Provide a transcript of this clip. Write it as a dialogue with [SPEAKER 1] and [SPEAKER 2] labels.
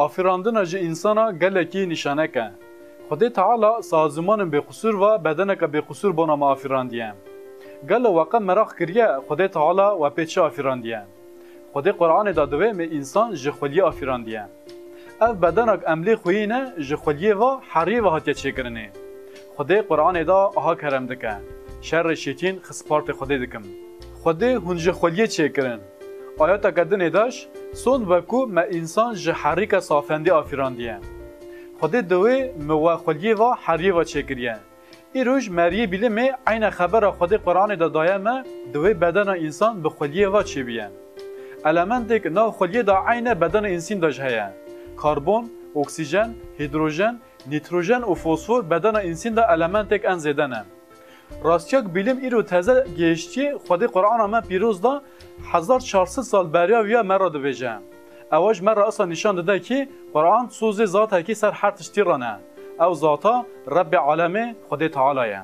[SPEAKER 1] آفراندن جه انسانا گلکی نشانه که. خدا تعالی سازمان بقصور و بدنک بقصور بنا ما آفراندیم. گل وقت مراخ کریه خدا تعالی و پیچه آفراندیم. خدا قرآن دادوه می انسان جخولی آفراندیم. اف بدنک عملی خویینه جخولی و حری و هاتیه چه کرنه. خدا قرآن دا آها کرم دکه. شر شیطین خسپارت خدا دکم. خدا هنج خولیه چه کرن. آیات کدن داش سون وکو ما انسان جحری که صافندی آفراندیه. خدا دوی مو خولیه و حری و چه کریه. ای روز مریه بیله می عین خبر خدا قرآن دا دایمه دوی بدن انسان به خولیه و چه بیه. المنتک ناو خولیه دا عین بدن انسان داش هیه. کربن، اکسیژن، هیدروژن، نیتروژن و فسفر بدن انسان دا المنتک ان زدنه. راستیک بیلم ایرو تازه گشتی خود قرآن ما پیروز دا 1400 سال بریا ویا مرا دویجه. اواج مرا اصلا نشان داده که قرآن سوز ذات هکی سر هر تشتی رانه. او ذاتا رب عالمه خود تعالیه.